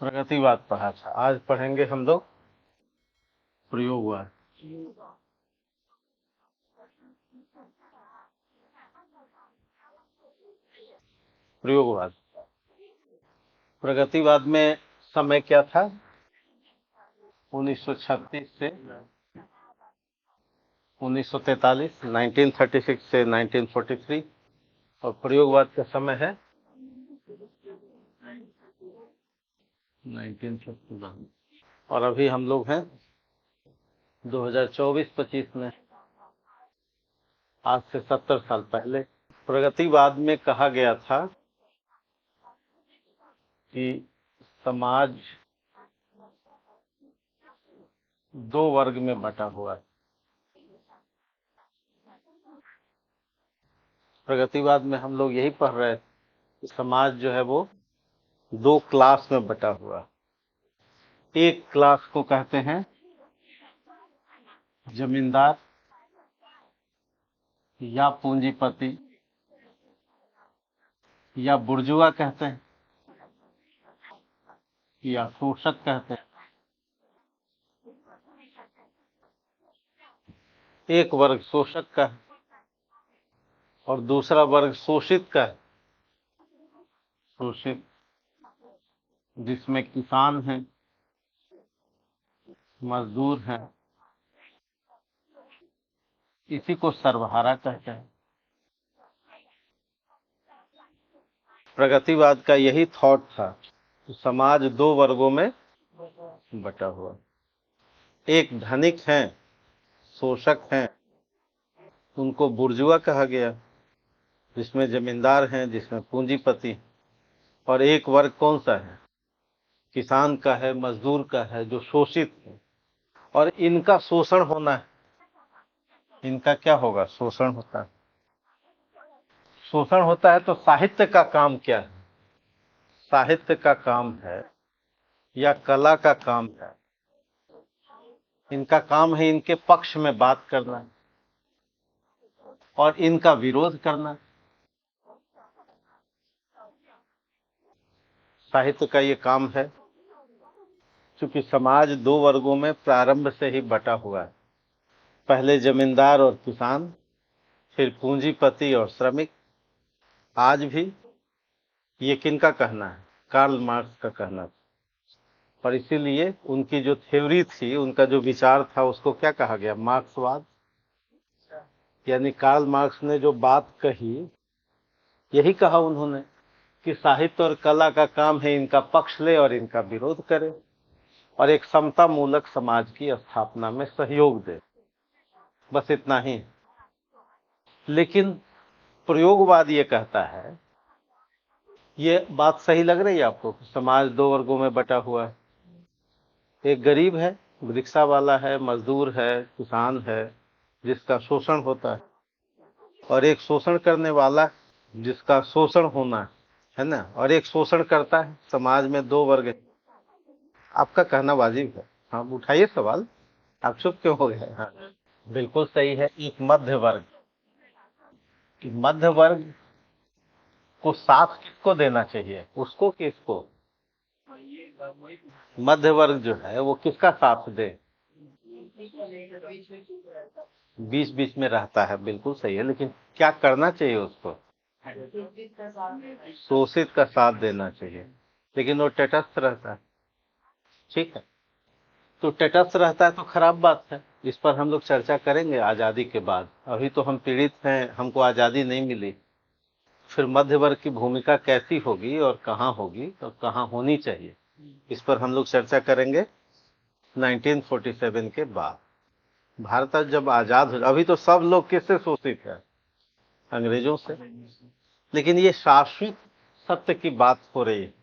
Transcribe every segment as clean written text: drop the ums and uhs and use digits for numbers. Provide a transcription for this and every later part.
प्रगतिवाद पढ़ा था। आज पढ़ेंगे हम लोग प्रयोगवाद। प्रयोगवाद प्रगतिवाद में समय क्या था? 1936 से 1943, 1936 से 1943। और प्रयोगवाद का समय है 1951। और अभी हम लोग हैं 2024-25 में, आज से 70 साल पहले। प्रगतिवाद में कहा गया था कि समाज दो वर्ग में बटा हुआ है। प्रगतिवाद में हम लोग यही पढ़ रहे थे कि समाज जो है वो दो क्लास में बटा हुआ है। एक क्लास को कहते हैं जमींदार या पूंजीपति या बुर्जुआ कहते हैं या शोषक कहते हैं। एक वर्ग शोषक का है और दूसरा वर्ग शोषित का है। शोषित जिसमें किसान हैं, मजदूर हैं, इसी को सर्वहारा कहते हैं। प्रगतिवाद का यही थॉट था कि समाज दो वर्गों में बटा हुआ। एक धनिक हैं, शोषक हैं, उनको बुर्जुआ कहा गया, जिसमें जमींदार हैं, जिसमें पूंजीपति। और एक वर्ग कौन सा है? किसान का है, मजदूर का है, जो शोषित है। और इनका शोषण होना है। इनका क्या होगा? शोषण होता है। शोषण होता है तो साहित्य का काम क्या है? साहित्य का काम है या कला का काम है? इनका काम है इनके पक्ष में बात करना और इनका विरोध करना। साहित्य का ये काम है। क्योंकि समाज दो वर्गों में प्रारंभ से ही बटा हुआ है। पहले जमींदार और किसान, फिर पूंजीपति और श्रमिक। आज भी ये किनका कहना है? कार्ल मार्क्स का कहना था। और इसीलिए उनकी जो थ्योरी थी, उनका जो विचार था, उसको क्या कहा गया? मार्क्सवाद। यानी कार्ल मार्क्स ने जो बात कही, यही कहा उन्होंने कि साहित्य और कला का काम है इनका पक्ष ले और इनका विरोध करे और एक समता मूलक समाज की स्थापना में सहयोग दे। बस इतना ही। लेकिन प्रयोगवाद ये कहता है, ये बात सही लग रही है आपको? समाज दो वर्गों में बटा हुआ है। एक गरीब है, रिक्शा वाला है, मजदूर है, किसान है, जिसका शोषण होता है। और एक शोषण करने वाला, जिसका शोषण होना है ना। और एक शोषण करता है। समाज में दो वर्ग है। आपका कहना वाजिब है। हाँ, उठाइए सवाल। आप चुप क्यों हो गए? हाँ, बिल्कुल सही है। एक मध्य वर्ग। मध्य वर्ग को साथ किसको देना चाहिए? उसको कि इसको? मध्य वर्ग जो है वो किसका साथ दे? बीच बीच में रहता है, बिल्कुल सही है। लेकिन क्या करना चाहिए उसको? शोषित का साथ देना चाहिए। लेकिन वो तटस्थ रहता है। ठीक है, तो तटस्थ रहता है तो खराब बात है। इस पर हम लोग चर्चा करेंगे आज़ादी के बाद। अभी तो हम पीड़ित हैं, हमको आज़ादी नहीं मिली। फिर मध्य वर्ग की भूमिका कैसी होगी और कहाँ होगी और कहाँ होनी चाहिए, इस पर हम लोग चर्चा करेंगे 1947 के बाद। भारत जब आजाद हो, अभी तो सब लोग किससे शोषित है? अंग्रेजों से। लेकिन ये शाश्वत सत्य की बात हो रही है।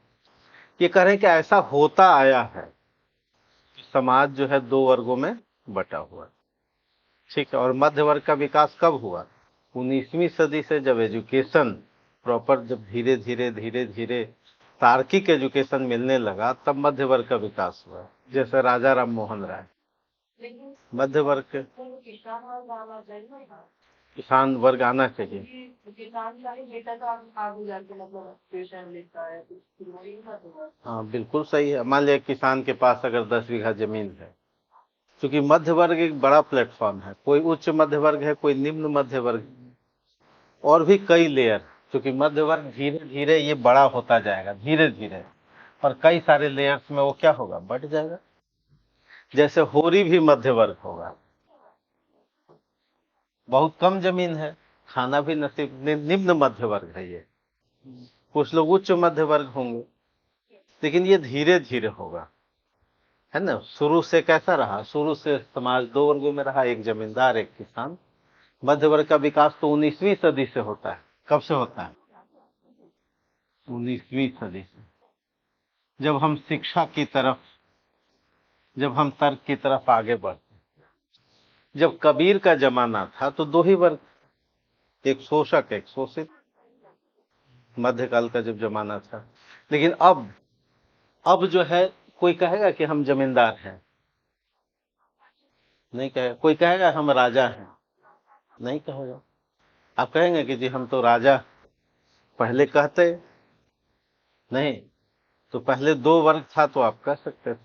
ये कह रहे हैं कि ऐसा होता आया है कि समाज जो है दो वर्गों में बटा हुआ है। ठीक है। और मध्य वर्ग का विकास कब हुआ? 19वीं सदी से, जब एजुकेशन प्रॉपर, जब धीरे धीरे धीरे धीरे तार्किक एजुकेशन मिलने लगा, तब मध्य वर्ग का विकास हुआ। जैसे राजा राम मोहन राय, मध्य वर्ग के। किसान वर्ग आना चाहिए। किसान का ही बेटा तो आगे जाके मतलब ट्यूशन लेता है तो फिर वही ना तो। हाँ बिल्कुल सही है। मान लिया किसान के पास अगर 10 बीघा जमीन है, क्योंकि मध्य वर्ग एक बड़ा प्लेटफॉर्म है, कोई उच्च मध्य वर्ग है, कोई निम्न मध्य वर्ग, और भी कई लेयर। क्योंकि मध्य वर्ग धीरे धीरे ये बड़ा होता जाएगा, धीरे धीरे, और कई सारे लेयर्स में वो क्या होगा, बढ़ जाएगा। जैसे होरी भी मध्य वर्ग होगा, बहुत कम जमीन है, खाना भी नसीब, निम्न मध्य वर्ग है ये। कुछ लोग उच्च मध्य वर्ग होंगे, लेकिन ये धीरे धीरे होगा, है ना। शुरू से कैसा रहा, शुरू से समाज दो वर्गों में रहा, एक जमींदार एक किसान। मध्य वर्ग का विकास तो 19वीं सदी से होता है। कब से होता है? 19वीं सदी से, जब हम शिक्षा की तरफ, जब हम तर्क की तरफ आगे बढ़ते। जब कबीर का जमाना था तो दो ही वर्ग, एक शोषक एक शोषित, मध्यकाल का जब जमाना था। लेकिन अब जो है, कोई कहेगा कि हम जमींदार हैं, नहीं कहेगा। कोई कहेगा हम राजा हैं, नहीं कहेगा। आप कहेंगे कि जी हम तो राजा, पहले कहते नहीं। तो पहले दो वर्ग था तो आप कह सकते थे।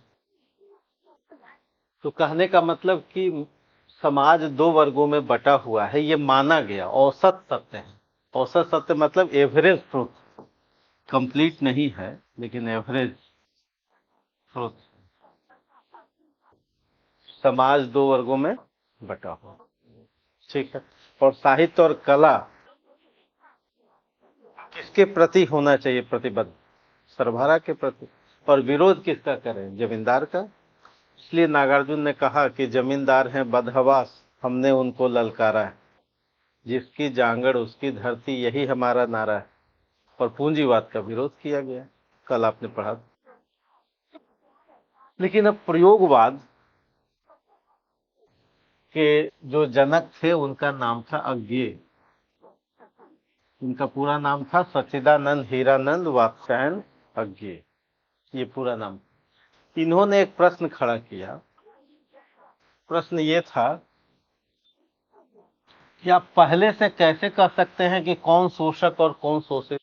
तो कहने का मतलब कि समाज दो वर्गों में बटा हुआ है, ये माना गया, औसत सत्य है। औसत सत्य मतलब एवरेज ट्रूथ, कंप्लीट नहीं है लेकिन एवरेज ट्रूथ। समाज दो वर्गों में बटा हुआ, ठीक है। और साहित्य और कला किसके प्रति होना चाहिए प्रतिबद्ध? सर्वहारा के प्रति। और विरोध किसका करें? जमींदार का। इसलिए नागार्जुन ने कहा कि जमींदार हैं बदहवास, हमने उनको ललकारा है, जिसकी जांगड़ उसकी धरती, यही हमारा नारा है। और पूंजीवाद का विरोध किया गया, कल आपने पढ़ा। लेकिन अब प्रयोगवाद के जो जनक थे उनका नाम था अज्ञेय। उनका पूरा नाम था सच्चिदानंद हीरानंद वात्स्यायन अज्ञेय, ये पूरा नाम। इन्होंने एक प्रश्न खड़ा किया। प्रश्न ये था कि आप पहले से कैसे कह सकते हैं कि कौन शोषक और कौन शोषित?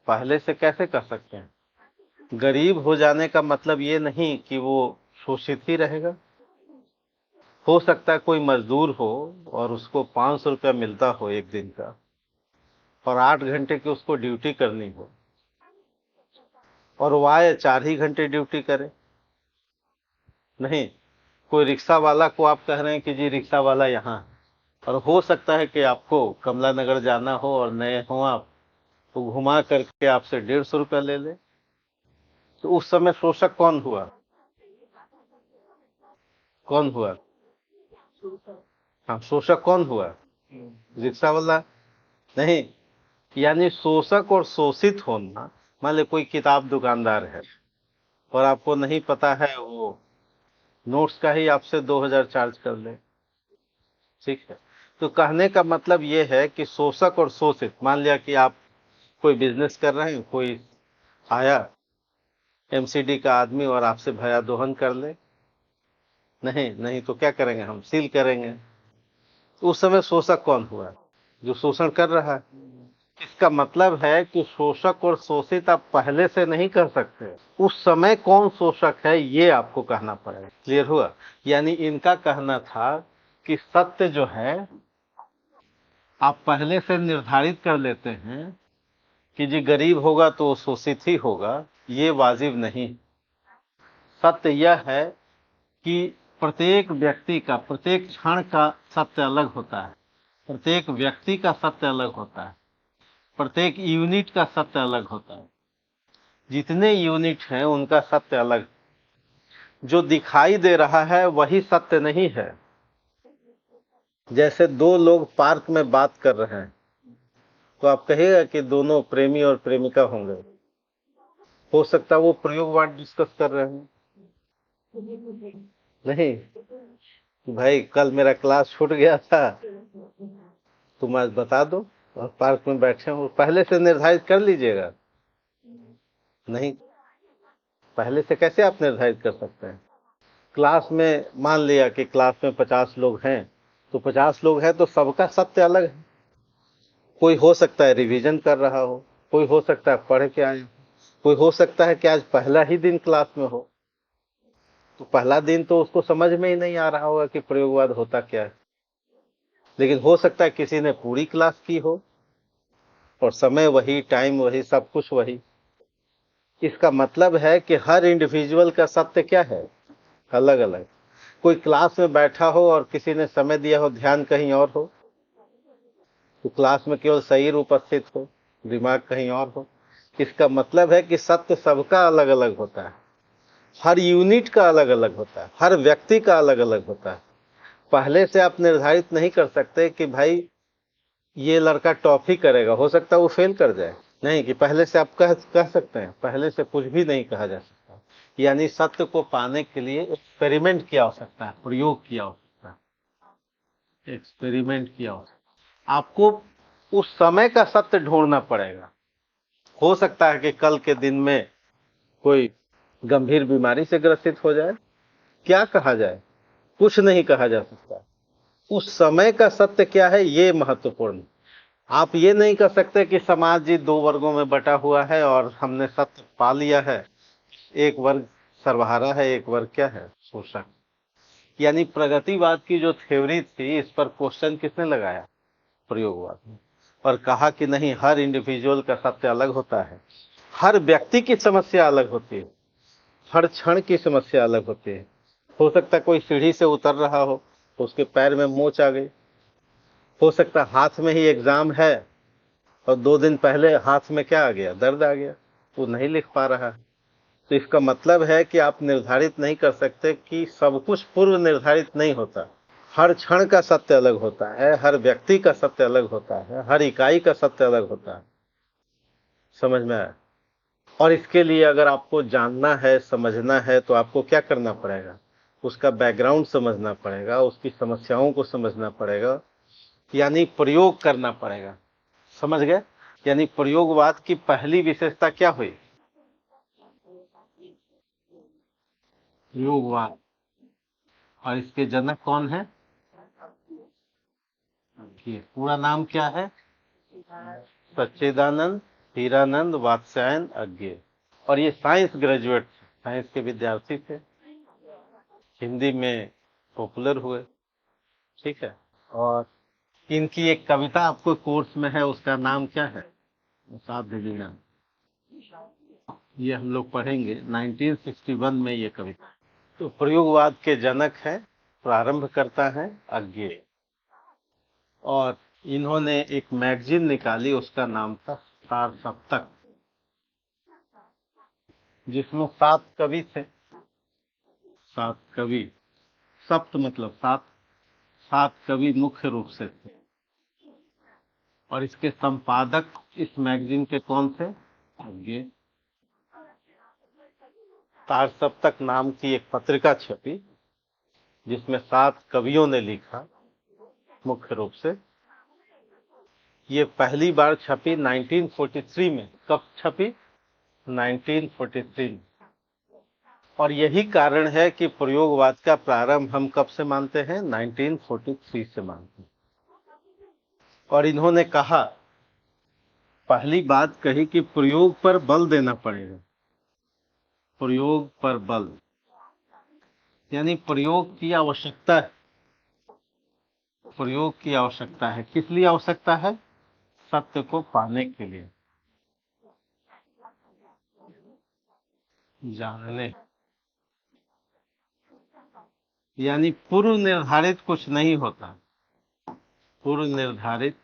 पहले से कैसे कह सकते हैं? गरीब हो जाने का मतलब ये नहीं कि वो शोषित ही रहेगा। हो सकता है कोई मजदूर हो और उसको 500 रुपया मिलता हो एक दिन का, और 8 घंटे की उसको ड्यूटी करनी हो, और वो आए 4 ही घंटे ड्यूटी करे। नहीं, कोई रिक्शा वाला को आप कह रहे हैं कि जी रिक्शा वाला यहाँ, और हो सकता है कि आपको कमला नगर जाना हो और नए हो आप, तो घुमा करके आपसे 150 रुपया ले ले। तो उस समय शोषक कौन हुआ? कौन हुआ? हाँ, शोषक कौन हुआ? रिक्शा वाला। नहीं, यानी शोषक और शोषित होना। मान लो कोई किताब दुकानदार है और आपको नहीं पता है, वो नोट्स का ही आपसे 2000 चार्ज कर ले, ठीक है। तो कहने का मतलब ये है कि शोषक और शोषित, मान लिया कि आप कोई बिजनेस कर रहे हैं, कोई आया एमसीडी का आदमी और आपसे भया दोहन कर ले, नहीं नहीं तो क्या करेंगे, हम सील करेंगे। तो उस समय शोषक कौन हुआ? जो शोषण कर रहा है। इसका मतलब है कि शोषक और शोषित आप पहले से नहीं कर सकते, उस समय कौन शोषक है ये आपको कहना पड़ेगा। क्लियर हुआ? यानी इनका कहना था कि सत्य जो है आप पहले से निर्धारित कर लेते हैं कि जी गरीब होगा तो वो शोषित ही होगा, ये वाजिब नहीं। सत्य यह है कि प्रत्येक व्यक्ति का, प्रत्येक क्षण का सत्य अलग होता है, प्रत्येक व्यक्ति का सत्य अलग होता है, प्रत्येक यूनिट का सत्य अलग होता है। जितने यूनिट हैं उनका सत्य अलग। जो दिखाई दे रहा है वही सत्य नहीं है। जैसे दो लोग पार्क में बात कर रहे हैं तो आप कहिएगा कि दोनों प्रेमी और प्रेमिका होंगे? हो सकता है वो प्रयोगवाद डिस्कस कर रहे हैं। नहीं, भाई कल मेरा क्लास छूट गया था, तुम आज बता दो, और पार्क में बैठे हो, पहले से निर्धारित कर लीजिएगा। नहीं, पहले से कैसे आप निर्धारित कर सकते हैं? क्लास में मान लिया कि क्लास में 50 लोग हैं, तो 50 लोग हैं तो सबका सत्य अलग है। कोई हो सकता है रिवीजन कर रहा हो, कोई हो सकता है पढ़ के आए हो, कोई हो सकता है कि आज पहला ही दिन क्लास में हो, तो पहला दिन तो उसको समझ में ही नहीं आ रहा होगा कि प्रयोगवाद होता क्या है। लेकिन हो सकता है किसी ने पूरी क्लास की हो और समय वही, टाइम वही, सब कुछ वही। इसका मतलब है कि हर इंडिविजुअल का सत्य क्या है, अलग अलग। कोई क्लास में बैठा हो और किसी ने समय दिया हो, ध्यान कहीं और हो, तो क्लास में केवल शरीर उपस्थित हो, दिमाग कहीं और हो। इसका मतलब है कि सत्य सबका अलग अलग होता है, हर यूनिट का अलग अलग होता है, हर व्यक्ति का अलग अलग होता है। पहले से आप निर्धारित नहीं कर सकते कि भाई ये लड़का टॉप ही करेगा, हो सकता है वो फेल कर जाए। नहीं कि पहले से आप कह सकते हैं, पहले से कुछ भी नहीं कहा जा सकता। यानी सत्य को पाने के लिए एक्सपेरिमेंट की आवश्यकता है, प्रयोग की आवश्यकता है, एक्सपेरिमेंट की आवश्यकता। आपको उस समय का सत्य ढूंढना पड़ेगा। हो सकता है कि कल के दिन में कोई गंभीर बीमारी से ग्रसित हो जाए, क्या कहा जाए, कुछ नहीं कहा जा सकता। उस समय का सत्य क्या है, ये महत्वपूर्ण। आप ये नहीं कर सकते कि समाज जी 2 वर्गों में बटा हुआ है और हमने सत्य पा लिया है, एक वर्ग सर्वहारा है, एक वर्ग क्या है, शोषक। यानी प्रगतिवाद की जो थ्योरी थी, इस पर क्वेश्चन किसने लगाया, प्रयोगवाद ने, और कहा कि नहीं, हर इंडिविजुअल का सत्य अलग होता है, हर व्यक्ति की समस्या अलग होती है, हर क्षण की समस्या अलग होती है। हो सकता है कोई सीढ़ी से उतर रहा हो तो उसके पैर में मोच आ गई, हो सकता है हाथ में ही एग्जाम है और 2 दिन पहले हाथ में क्या आ गया, दर्द आ गया, वो नहीं लिख पा रहा है। तो इसका मतलब है कि आप निर्धारित नहीं कर सकते, कि सब कुछ पूर्व निर्धारित नहीं होता। हर क्षण का सत्य अलग होता है, हर व्यक्ति का सत्य अलग होता है, हर इकाई का सत्य अलग होता है। समझ में आया? और इसके लिए अगर आपको जानना है, समझना है, तो आपको क्या करना पड़ेगा, उसका बैकग्राउंड समझना पड़ेगा, उसकी समस्याओं को समझना पड़ेगा, यानी प्रयोग करना पड़ेगा। समझ गए? यानी प्रयोगवाद की पहली विशेषता क्या हुई, प्रयोगवाद। और इसके जनक कौन है, ये पूरा नाम क्या है, सच्चिदानंद हीरानंद वात्स्यायन अज्ञे। और ये साइंस ग्रेजुएट, साइंस के विद्यार्थी थे, हिंदी में पॉपुलर हुए। ठीक है। और इनकी एक कविता आपको कोर्स में है, उसका नाम क्या है, साथ देना, ये हम लोग पढ़ेंगे 1961 में ये कविता। तो प्रयोगवाद के जनक है, प्रारंभ करता है अज्ञे। और इन्होंने एक मैगजीन निकाली, उसका नाम था सार सप्तक, जिसमें 7 कवि थे, 7 कवि, सप्त मतलब 7, 7 कवि मुख्य रूप से थे। और इसके संपादक इस मैगजीन के कौन थे, अज्ञे। तार सप्तक नाम की एक पत्रिका छपी, जिसमें 7 कवियों ने लिखा मुख्य रूप से। ये पहली बार छपी 1943 में। कब छपी, 1943 में। और यही कारण है कि प्रयोगवाद का प्रारंभ हम कब से मानते हैं, 1943 से मानते हैं। और इन्होंने कहा, पहली बात कही कि प्रयोग पर बल देना पड़ेगा, प्रयोग पर बल, यानी प्रयोग की आवश्यकता है, प्रयोग की आवश्यकता है। किस लिए आवश्यकता है, सत्य को पाने के लिए, जानने। यानी पूर्व निर्धारित कुछ नहीं होता, पूर्व निर्धारित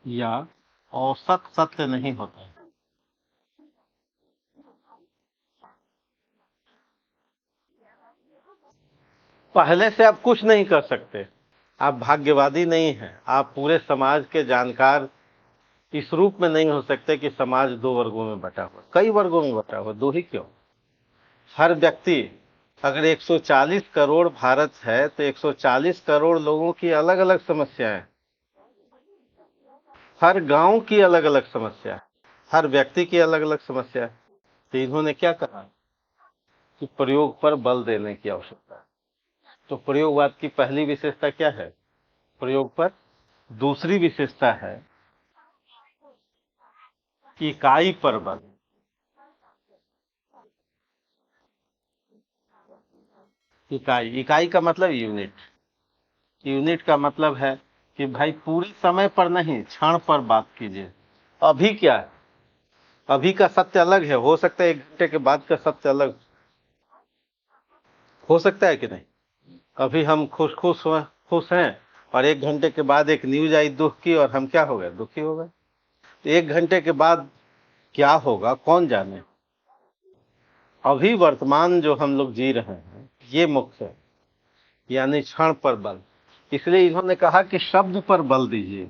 या औसत सत्य नहीं होता। पहले से आप कुछ नहीं कर सकते, आप भाग्यवादी नहीं हैं, आप पूरे समाज के जानकार इस रूप में नहीं हो सकते कि समाज 2 वर्गों में बटा हुआ, कई वर्गों में बटा हुआ, 2 ही क्यों। हर व्यक्ति, अगर 140 करोड़ भारत है तो 140 करोड़ लोगों की अलग अलग समस्याएं, हर गांव की अलग अलग समस्या, हर व्यक्ति की अलग अलग समस्या है। तो इन्होंने क्या कहा कि प्रयोग पर बल देने की आवश्यकता है। तो प्रयोगवाद की पहली विशेषता क्या है? प्रयोग पर। दूसरी विशेषता है इकाई पर बल। इकाई का मतलब यूनिट। यूनिट का मतलब है कि भाई पूरे समय पर नहीं, क्षण पर बात कीजिए। अभी क्या है? अभी का सत्य अलग है, हो सकता है 1 घंटे के बाद का सत्य अलग हो सकता है कि नहीं। अभी हम खुश हैं और 1 घंटे के बाद एक न्यूज आई दुख की और हम क्या हो गए? दुखी हो गए। तो 1 घंटे के बाद क्या होगा कौन जाने। अभी वर्तमान जो हम लोग जी रहे हैं ये मुख्य है, यानी क्षण पर बल। इसलिए इन्होंने कहा कि शब्द पर बल दीजिए,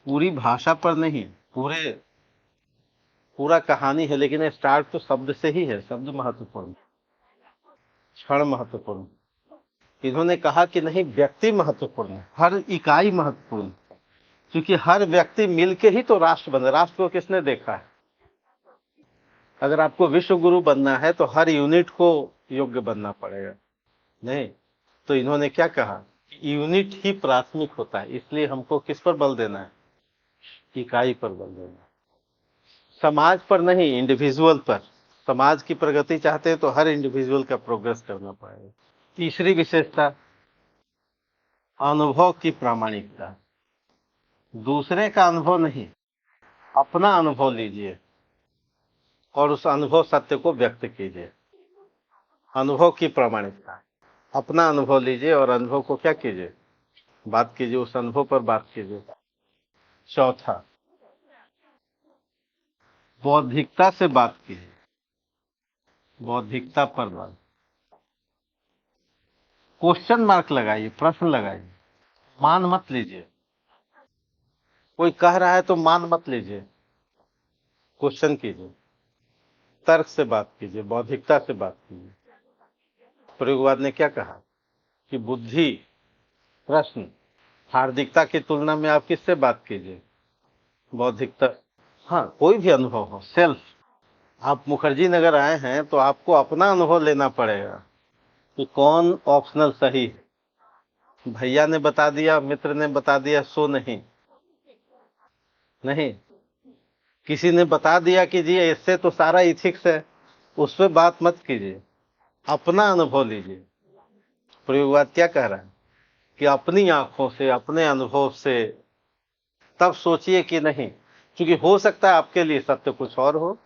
पूरी भाषा पर नहीं। पूरा कहानी है लेकिन स्टार्ट तो शब्द से ही है। शब्द महत्वपूर्ण, क्षण महत्वपूर्ण। इन्होंने कहा कि नहीं, व्यक्ति महत्वपूर्ण है, हर इकाई महत्वपूर्ण, क्योंकि हर व्यक्ति मिलके ही तो राष्ट्र बने। राष्ट्र को किसने देखा है? अगर आपको विश्व गुरु बनना है तो हर यूनिट को योग्य बनना पड़ेगा। नहीं तो इन्होंने क्या कहा, यूनिट ही प्राथमिक होता है। इसलिए हमको किस पर बल देना है? इकाई पर बल देना है, समाज पर नहीं, इंडिविजुअल पर। समाज की प्रगति चाहते हैं तो हर इंडिविजुअल का प्रोग्रेस करना पड़ेगा। तीसरी विशेषता अनुभव की प्रामाणिकता। दूसरे का अनुभव नहीं, अपना अनुभव लीजिए और उस अनुभव सत्य को व्यक्त कीजिए। अनुभव की प्रामाणिकता, अपना अनुभव लीजिए और अनुभव को क्या कीजिए? बात कीजिए, उस अनुभव पर बात कीजिए। चौथा, बौद्धिकता से बात कीजिए। बौद्धिकता पर बात, क्वेश्चन मार्क लगाइए, प्रश्न लगाइए, मान मत लीजिए। कोई कह रहा है तो मान मत लीजिए, क्वेश्चन कीजिए, तर्क से बात कीजिए, बौद्धिकता से बात कीजिए। प्रयोगवाद ने क्या कहा कि बुद्धि, प्रश्न, हार्दिकता की तुलना में आप किससे बात कीजिए? बौद्धिकता। हाँ, कोई भी अनुभव हो, सेल्फ। आप मुखर्जी नगर आए हैं तो आपको अपना अनुभव लेना पड़ेगा कि कौन ऑप्शनल सही है। भैया ने बता दिया, मित्र ने बता दिया, सो नहीं। नहीं, किसी ने बता दिया कि जी इससे तो सारा इथिक्स है, उस पर बात मत कीजिए, अपना अनुभव लीजिए। प्रयोगवाद क्या कह रहा है कि अपनी आंखों से, अपने अनुभव से तब सोचिए कि नहीं, क्योंकि हो सकता है आपके लिए सत्य कुछ और हो,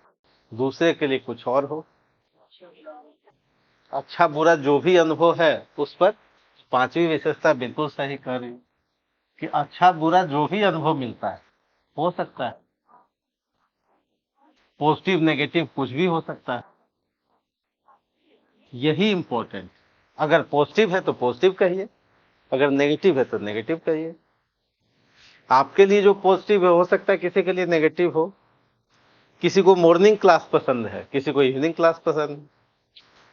दूसरे के लिए कुछ और हो। अच्छा बुरा जो भी अनुभव है उस पर पांचवी विशेषता बिल्कुल सही कह रही कि अच्छा बुरा जो भी अनुभव मिलता है, हो सकता है पॉजिटिव नेगेटिव कुछ भी हो सकता है। यही इंपॉर्टेंट। अगर पॉजिटिव है तो पॉजिटिव कहिए, अगर नेगेटिव है तो नेगेटिव कहिए। आपके लिए जो पॉजिटिव है हो सकता है किसी के लिए नेगेटिव हो। किसी को मॉर्निंग क्लास पसंद है, किसी को इवनिंग क्लास पसंद है।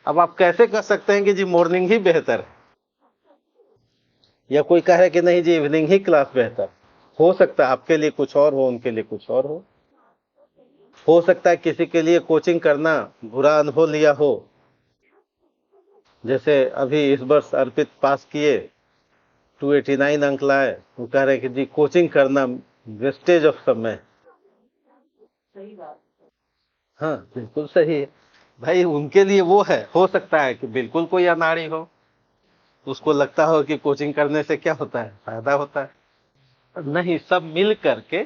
अब आप कैसे कह सकते हैं कि जी मॉर्निंग ही बेहतर है, या कोई कहे कि नहीं जी इवनिंग ही क्लास बेहतर। हो सकता है आपके लिए कुछ और हो, उनके लिए कुछ और हो सकता है किसी के लिए कोचिंग करना बुरा अनुभव लिया हो। जैसे अभी इस वर्ष अर्पित पास किए, 289 अंक लाए, वो कह रहे कि जी कोचिंग करना वेस्टेज ऑफ समय। सही बात। हाँ बिल्कुल सही है भाई, उनके लिए वो है। हो सकता है कि बिल्कुल कोई अनाड़ी हो, उसको लगता हो कि कोचिंग करने से क्या होता है, फायदा होता है। नहीं, सब मिल करके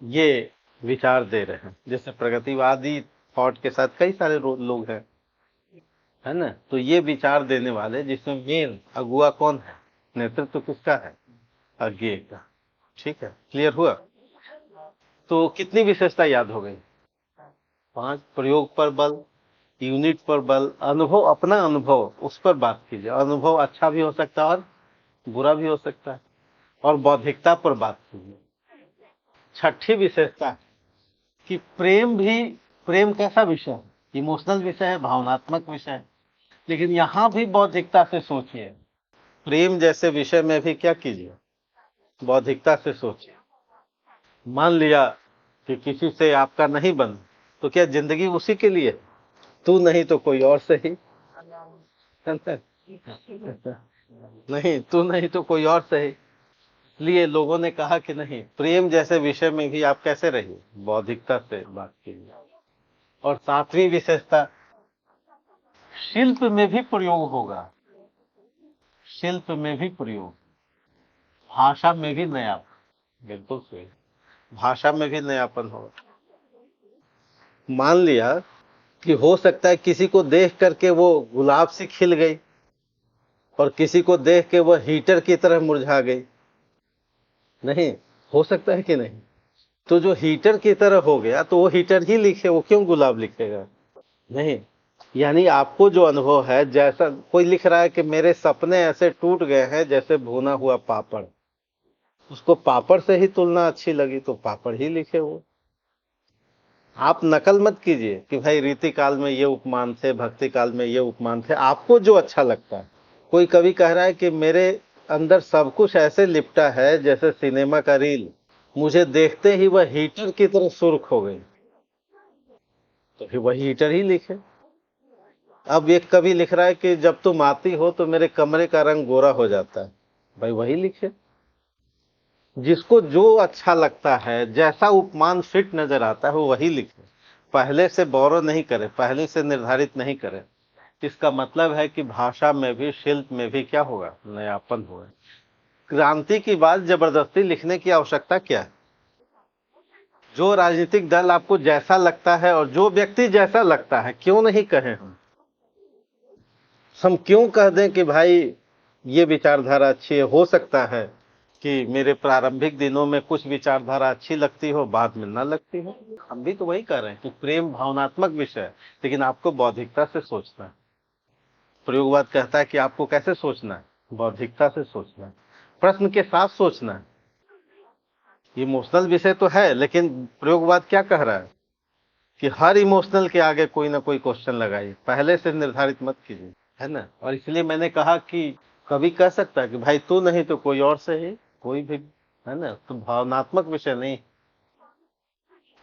ये विचार दे रहे हैं। जैसे प्रगतिवादी थॉट के साथ कई सारे लोग हैं, है ना। तो ये विचार देने वाले, जिसमें मेन अगुआ कौन है, नेतृत्व किसका है? अज्ञेय का। ठीक है, क्लियर हुआ। तो कितनी विशेषता याद हो गई? 5। प्रयोग पर बल, यूनिट पर बल, अनुभव, अपना अनुभव, उस पर बात कीजिए। अनुभव अच्छा भी हो सकता है और बुरा भी हो सकता है। और बौद्धिकता पर बात कीजिए। छठी विशेषता कि प्रेम कैसा विषय है? इमोशनल विषय है, भावनात्मक विषय है, लेकिन यहां भी बौद्धिकता से सोचिए। प्रेम जैसे विषय में भी क्या कीजिए? बौद्धिकता से सोचिए। मान लिया कि किसी से आपका नहीं बन, तो क्या जिंदगी उसी के लिए? तू नहीं तो कोई और सही। नहीं, तू नहीं तो कोई और सही। इसलिए लोगों ने कहा कि नहीं, प्रेम जैसे विषय में भी आप कैसे रहिए, बौद्धिकता से बात कीजिए। और सातवीं विशेषता, शिल्प में भी प्रयोग होगा, शिल्प में भी प्रयोग, भाषा में भी नयापन। बिल्कुल सही, भाषा में भी नयापन होगा। मान लिया कि हो सकता है किसी को देख करके वो गुलाब सी खिल गई और किसी को देख के वो हीटर की तरह मुरझा गई, नहीं हो सकता है कि नहीं? तो जो हीटर की तरह हो गया तो वो हीटर ही लिखे, वो क्यों गुलाब लिखेगा? नहीं, यानी आपको जो अनुभव है, जैसा कोई लिख रहा है कि मेरे सपने ऐसे टूट गए हैं जैसे भुना हुआ पापड़, उसको पापड़ से ही तुलना अच्छी लगी तो पापड़ ही लिखे वो। आप नकल मत कीजिए कि भाई रीति काल में ये उपमान थे, भक्ति काल में ये उपमान थे, आपको जो अच्छा लगता है। कोई कवि कह रहा है कि मेरे अंदर सब कुछ ऐसे लिपटा है जैसे सिनेमा का रील, मुझे देखते ही वह हीटर की तरह सुर्ख हो गई, तो फिर वही हीटर ही लिखे। अब एक कवि लिख रहा है कि जब तुम आती हो तो मेरे कमरे का रंग गोरा हो जाता है, भाई वही लिखे। जिसको जो अच्छा लगता है, जैसा उपमान फिट नजर आता है वो वही लिखे, पहले से बोरो नहीं करे, पहले से निर्धारित नहीं करे। इसका मतलब है कि भाषा में भी, शिल्प में भी क्या होगा? नयापन होगा। क्रांति की बात जबरदस्ती लिखने की आवश्यकता क्या है? जो राजनीतिक दल आपको जैसा लगता है और जो व्यक्ति जैसा लगता है, क्यों नहीं कहें हम क्यों कह दें कि भाई ये विचारधारा अच्छी है? हो सकता है कि मेरे प्रारंभिक दिनों में कुछ विचारधारा अच्छी लगती हो, बाद में ना लगती हो। हम भी तो वही कर रहे हैं कि प्रेम भावनात्मक विषय है, लेकिन आपको बौद्धिकता से सोचना है। प्रयोगवाद कहता है कि आपको कैसे सोचना है? बौद्धिकता से सोचना है, प्रश्न के साथ सोचना है। इमोशनल विषय तो है, लेकिन प्रयोगवाद क्या कह रहा है कि हर इमोशनल के आगे कोई ना कोई क्वेश्चन लगाइए, पहले से निर्धारित मत कीजिए, है ना? और इसलिए मैंने कहा कि कभी कह सकता है कि भाई तू नहीं तो कोई और सही, कोई भी, है ना? तो भावनात्मक विषय नहीं।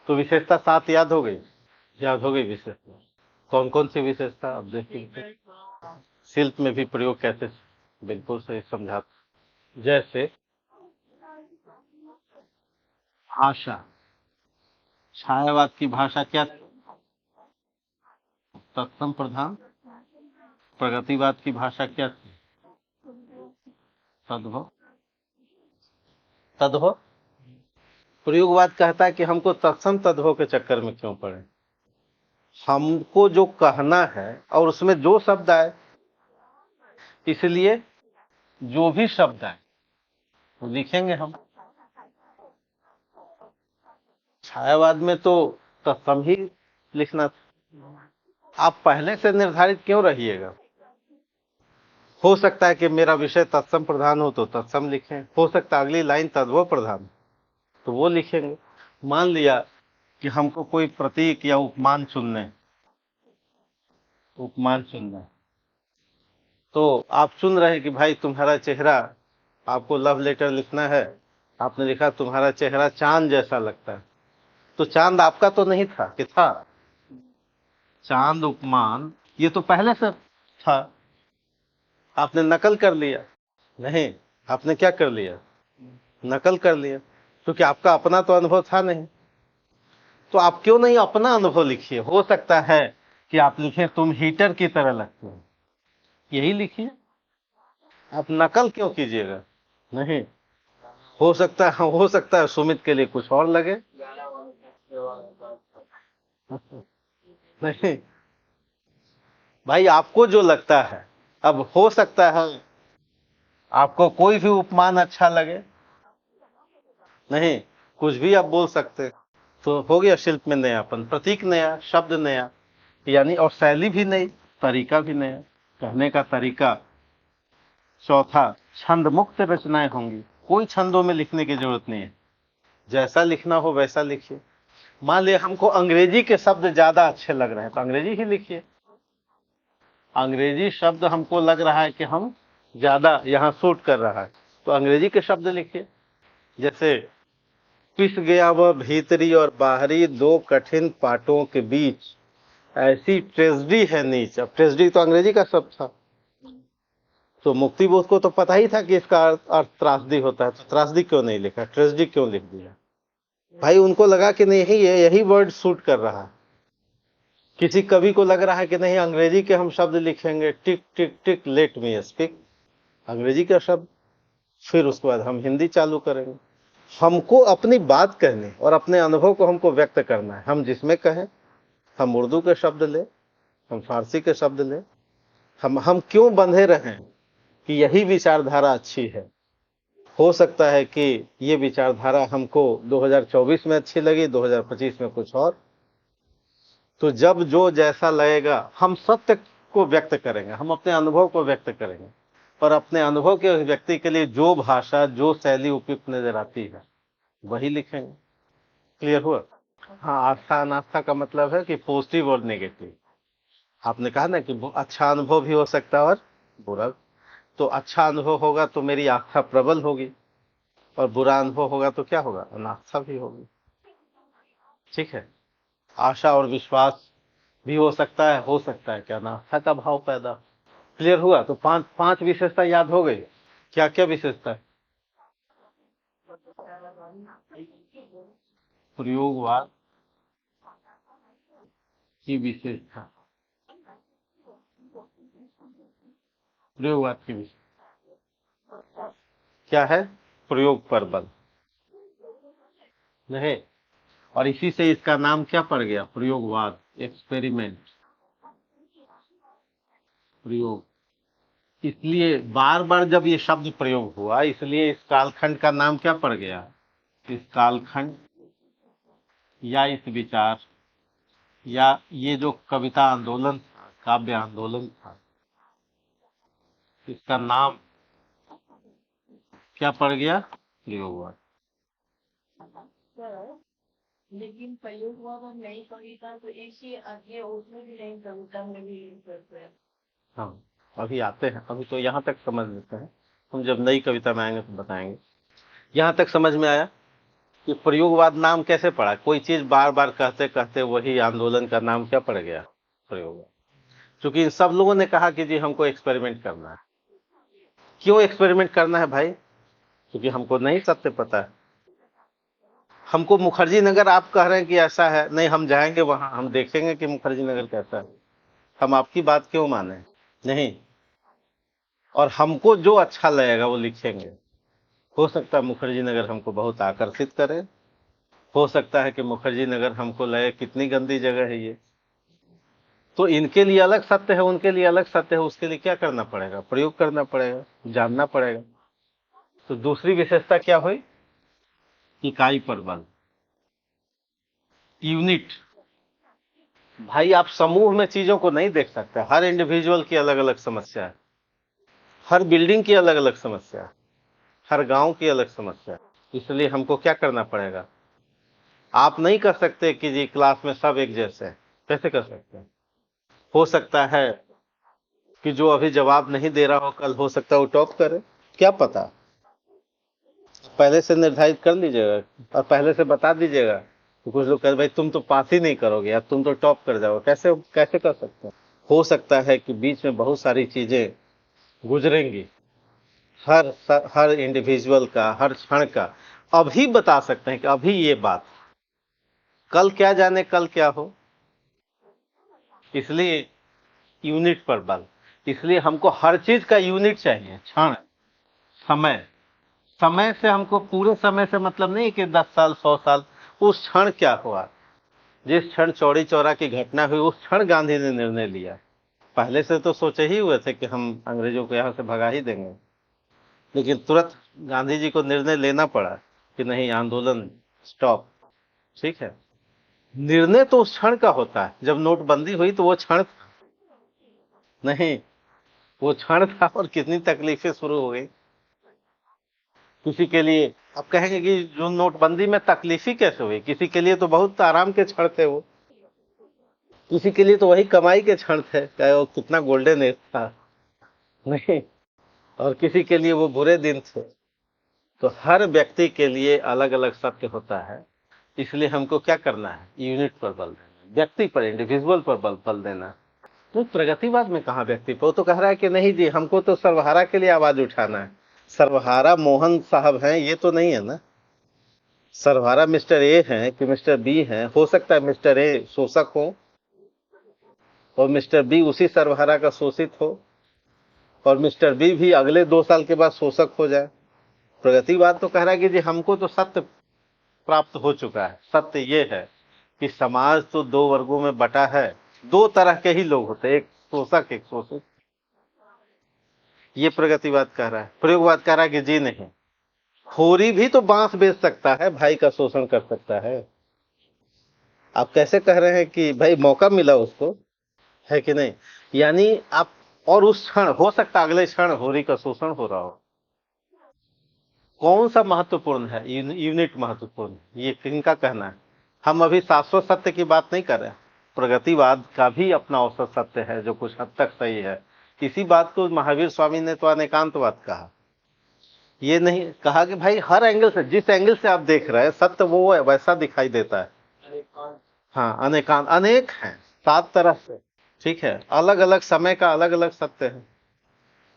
तो विशेषता 7 याद हो गई? याद हो गई विशेषता? कौन कौन सी विशेषता अब देखिए। शिल्प में भी प्रयोग कैसे? बिल्कुल सही समझा। जैसे भाषा, छायावाद की भाषा क्या थी? तत्सम प्रधान। प्रगतिवाद की भाषा क्या थी? तद्भव। तद्भव। प्रयोगवाद कहता है कि हमको तत्सम तद्भव के चक्कर में क्यों पड़े, हमको जो कहना है और उसमें जो शब्द आए, इसलिए जो भी शब्द आए वो लिखेंगे हम। छायावाद में तो तत्सम ही लिखना था। आप पहले से निर्धारित क्यों रहिएगा? हो सकता है कि मेरा विषय तत्सम प्रधान हो तो तत्सम लिखें, हो सकता है अगली लाइन तद्भव प्रधान तो वो लिखेंगे। मान लिया कि हमको कोई प्रतीक या उपमान चुनने, उपमान चुनना है, तो आप चुन रहे हैं कि भाई तुम्हारा चेहरा, आपको लव लेटर लिखना है, आपने लिखा तुम्हारा चेहरा चांद जैसा लगता है, तो चांद आपका तो नहीं था कि था? चांद उपमान ये तो पहले से था, आपने नकल कर लिया। नहीं, आपने क्या कर लिया? नकल कर लिया, क्योंकि आपका अपना तो अनुभव था नहीं। तो आप क्यों नहीं अपना अनुभव लिखिए? हो सकता है कि आप लिखें तुम हीटर की तरह लगते हो, यही लिखिए। आप नकल क्यों कीजिएगा? नहीं, हो सकता है सुमित के लिए कुछ और लगे। नहीं भाई, आपको जो लगता है, अब हो सकता है आपको कोई भी उपमान अच्छा लगे, नहीं कुछ भी आप बोल सकते, तो हो गया शिल्प में नयापन। प्रतीक नया, शब्द नया, यानी और शैली भी नई, तरीका भी नया, कहने का तरीका। चौथा, छंद मुक्त रचनाएं होंगी, कोई छंदों में लिखने की जरूरत नहीं है, जैसा लिखना हो वैसा लिखिए। मान लिया हमको अंग्रेजी के शब्द ज्यादा अच्छे लग रहे हैं तो अंग्रेजी ही लिखिए। अंग्रेजी शब्द हमको लग रहा है कि हम ज्यादा यहाँ सूट कर रहा है तो अंग्रेजी के शब्द लिखिए। जैसे पिस गया वह भीतरी और बाहरी दो कठिन पाटों के बीच, ऐसी ट्रेजेडी है नीच। अब ट्रेजेडी तो अंग्रेजी का शब्द था, तो मुक्ति बोध को तो पता ही था कि इसका अर्थ त्रासदी होता है, तो त्रासदी क्यों नहीं लिखा, ट्रेजेडी क्यों लिख दिया? भाई उनको लगा कि नहीं यही वर्ड सूट कर रहा है। किसी कवि को लग रहा है कि नहीं अंग्रेजी के हम शब्द लिखेंगे, टिक टिक टिक लेट मी स्पीक, अंग्रेजी का शब्द, फिर उसके बाद हम हिंदी चालू करेंगे। हमको अपनी बात कहनी और अपने अनुभव को हमको व्यक्त करना है। हम जिसमें कहें, हम उर्दू के शब्द ले, हम फारसी के शब्द ले, हम क्यों बंधे रहें कि यही विचारधारा अच्छी है? हो सकता है कि ये विचारधारा हमको 2024 में अच्छी लगी, 2025 में कुछ और। तो जब जो जैसा लगेगा हम सत्य को व्यक्त करेंगे, हम अपने अनुभव को व्यक्त करेंगे, और अपने अनुभव के व्यक्ति के लिए जो भाषा जो शैली उपयुक्त नजर आती है वही लिखेंगे। क्लियर हुआ? हाँ, आस्था अनास्था का मतलब है कि पॉजिटिव और नेगेटिव। आपने कहा ना कि अच्छा अनुभव भी हो सकता है और बुरा। तो अच्छा अनुभव होगा तो मेरी आस्था प्रबल होगी, और बुरा अनुभव होगा तो क्या होगा, अनास्था भी होगी। ठीक है, आशा और विश्वास भी हो सकता है कि अनास्था का भाव पैदा। क्लियर हुआ? तो पांच विशेषता याद हो गई। क्या क्या विशेषता है? प्रयोगवाद की विशेषता, प्रयोगवाद की विशेषता क्या है? प्रयोग पर बल नहीं, और इसी से इसका नाम क्या पड़ गया? प्रयोगवाद, एक्सपेरिमेंट, प्रयोग। इसलिए बार बार जब ये शब्द प्रयोग हुआ, इसलिए इस कालखंड का नाम क्या पड़ गया? इस कालखंड या इस विचार या ये जो कविता आंदोलन था, काव्य आंदोलन था, इसका नाम क्या पड़ गया? प्रयोगवाद। लेकिन प्रयोग हुआ वो नई कविता तो एक ही आगे उसमें भी नई कविता में भी करते हैं। हाँ, अभी आते हैं, अभी तो यहाँ तक समझ लेते हैं, हम जब नई कविता में आएंगे तो बताएंगे। यहाँ तक समझ में आया कि प्रयोगवाद नाम कैसे पड़ा? कोई चीज बार बार कहते कहते वही आंदोलन का नाम क्या पड़ गया? प्रयोगवाद। क्योंकि इन सब लोगों ने कहा कि जी हमको एक्सपेरिमेंट करना है। क्यों एक्सपेरिमेंट करना है भाई? क्योंकि हमको नहीं सत्य पता है। हमको मुखर्जी नगर आप कह रहे हैं कि ऐसा है, नहीं हम जाएंगे वहां, हम देखेंगे कि मुखर्जी नगर कैसा है, हम आपकी बात क्यों माने? नहीं, और हमको जो अच्छा लगेगा वो लिखेंगे। हो सकता है मुखर्जी नगर हमको बहुत आकर्षित करे, हो सकता है कि मुखर्जी नगर हमको लगे कितनी गंदी जगह है ये। तो इनके लिए अलग सत्य है, उनके लिए अलग सत्य है, उसके लिए क्या करना पड़ेगा? प्रयोग करना पड़ेगा, जानना पड़ेगा। तो दूसरी विशेषता क्या हुई? इकाई पर बल, यूनिट। भाई आप समूह में चीजों को नहीं देख सकते, हर इंडिविजुअल की अलग अलग समस्या है, हर बिल्डिंग की अलग अलग समस्या है, हर गांव की अलग समस्या है। इसलिए हमको क्या करना पड़ेगा? आप नहीं कर सकते कि जी क्लास में सब एक जैसे हैं, कैसे कर सकते हैं? हो सकता है कि जो अभी जवाब नहीं दे रहा हो, कल हो सकता है वो टॉप करे, क्या पता? पहले से निर्धारित कर लीजिएगा और पहले से बता दीजिएगा। तो कुछ लोग कहते भाई तुम तो पास ही नहीं करोगे या तुम तो टॉप कर जाओगे, कैसे कैसे कर सकते हैं? हो सकता है कि बीच में बहुत सारी चीजें गुजरेंगी, हर इंडिविजुअल का, हर क्षण का अभी बता सकते हैं कि अभी ये बात, कल क्या जाने कल क्या हो। इसलिए यूनिट पर बल। इसलिए हमको हर चीज का यूनिट चाहिए, क्षण, समय। समय से हमको पूरे समय से मतलब नहीं कि 10 साल 100 साल, उस क्षण क्या हुआ, जिस क्षण चौरी चौरा की घटना हुई उस क्षण गांधी ने निर्णय लिया। पहले से तो सोचे ही हुए थे कि हम अंग्रेजों को यहाँ से भगा ही देंगे, लेकिन तुरंत गांधी जी को निर्णय लेना पड़ा कि नहीं, आंदोलन स्टॉप। ठीक है, निर्णय तो उस क्षण का होता है। जब नोटबंदी हुई तो वो क्षण नहीं, वो क्षण था और कितनी तकलीफें शुरू हो गई किसी के लिए। आप कहेंगे कि जो नोटबंदी में तकलीफी कैसे हुई, किसी के लिए तो बहुत आराम के क्षण थे वो, किसी के लिए तो वही कमाई के क्षण थे, चाहे वो कितना गोल्डन एज था, नहीं, और किसी के लिए वो बुरे दिन थे। तो हर व्यक्ति के लिए अलग अलग सत्य होता है। इसलिए हमको क्या करना है? यूनिट पर बल देना, व्यक्ति पर, इंडिविजुअल पर बल देना। तो प्रगतिवाद में कहाँ व्यक्तित्व? वो तो कह रहा है कि नहीं जी, हमको तो सर्वहारा के लिए आवाज उठाना है। सर्वहारा मोहन साहब हैं, ये तो नहीं है ना। सर्वहारा मिस्टर ए हैं कि मिस्टर बी हैं। हो सकता है मिस्टर ए शोषक हो और मिस्टर बी उसी सर्वहारा का शोषित हो, और मिस्टर बी भी अगले 2 साल के बाद शोषक हो जाए। प्रगतिवाद तो कह रहा है कि जी हमको तो सत्य प्राप्त हो चुका है। सत्य ये है कि समाज तो 2 वर्गों में बटा है, 2 तरह के ही लोग होते हैं, एक शोषक एक शोषित। ये प्रगतिवाद कह रहा है। प्रयोगवाद कह रहा है कि जी नहीं, खोरी भी तो बांस बेच सकता है, भाई का शोषण कर सकता है। आप कैसे कह रहे हैं कि भाई मौका मिला उसको, है कि नहीं? यानी आप, और उस क्षण हो सकता अगले क्षण होरी का शोषण हो रहा हो। कौन सा महत्वपूर्ण है? यूनिट महत्वपूर्ण है। ये किनका कहना है? हम अभी शाश्वत सत्य की बात नहीं कर रहे हैं। प्रगतिवाद का भी अपना औसत सत्य है जो कुछ हद तक सही है। इसी बात को महावीर स्वामी ने तो अनेकांतवाद कहा। ये नहीं कहा कि भाई हर एंगल से, जिस एंगल से आप देख रहे हैं सत्य वो वैसा दिखाई देता है। हाँ, अनेकांत, अनेक हैं, 7 तरह से। ठीक है, अलग अलग समय का अलग अलग सत्य है।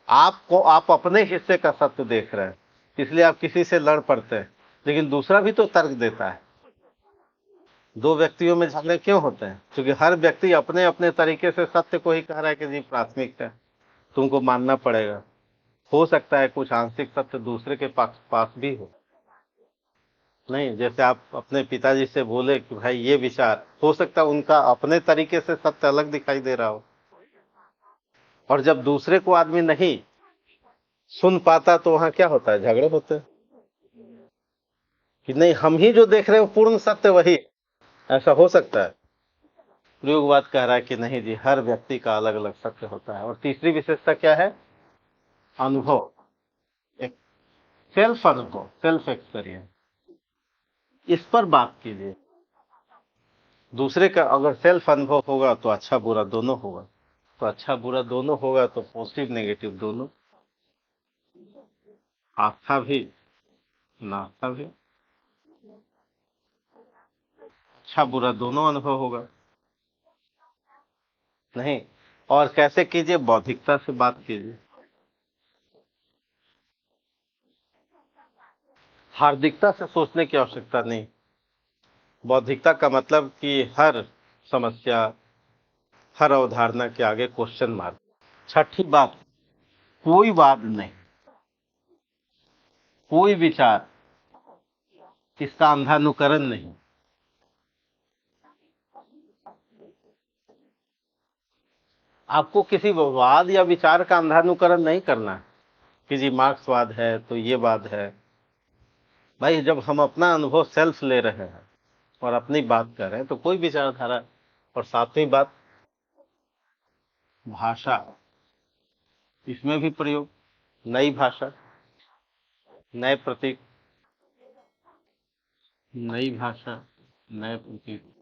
आपको आप अपने हिस्से का सत्य देख रहे हैं, इसलिए आप किसी से लड़ पड़ते हैं, लेकिन दूसरा भी तो तर्क देता है। 2 व्यक्तियों में झगड़े क्यों होते हैं? क्योंकि हर व्यक्ति अपने अपने तरीके से सत्य को ही कह रहा है कि जी प्राथमिक है, तुमको मानना पड़ेगा। हो सकता है कुछ आंशिक सत्य दूसरे के पास भी हो। नहीं, जैसे आप अपने पिताजी से बोले कि भाई ये विचार, हो सकता है उनका अपने तरीके से सत्य अलग दिखाई दे रहा हो, और जब दूसरे को आदमी नहीं सुन पाता तो वहां क्या होता है? झगड़े होते हैं कि नहीं, हम ही जो देख रहे हैं पूर्ण सत्य वही। ऐसा हो सकता है। प्रयोगवाद कह रहा है कि नहीं जी, हर व्यक्ति का अलग अलग सत्य होता है। और तीसरी विशेषता क्या है? अनुभव, एक सेल्फ अनुभव, सेल्फ एक्सपीरियंस। इस पर बात कीजिए। दूसरे का अगर सेल्फ अनुभव होगा तो अच्छा बुरा दोनों होगा, तो अच्छा बुरा दोनों होगा तो पॉजिटिव नेगेटिव दोनों, आस्था भी नास्ता भी, अच्छा बुरा दोनों अनुभव होगा। नहीं, और कैसे कीजिए? बौद्धिकता से बात कीजिए। हार्दिकता से सोचने की आवश्यकता नहीं। बौद्धिकता का मतलब कि हर समस्या, हर अवधारणा के आगे क्वेश्चन मार्क। छठी बात, कोई वाद नहीं, कोई विचार, इसका अंधानुकरण नहीं। आपको किसी वाद या विचार का अंधानुकरण नहीं करना है कि जी मार्क्सवाद है तो ये वाद है। भाई जब हम अपना अनुभव सेल्फ ले रहे हैं और अपनी बात कर रहे हैं तो कोई विचारधारा। और 7वीं बात, भाषा, इसमें भी प्रयोग, नई भाषा, नए प्रतीक, नई भाषा, नए प्रतीक।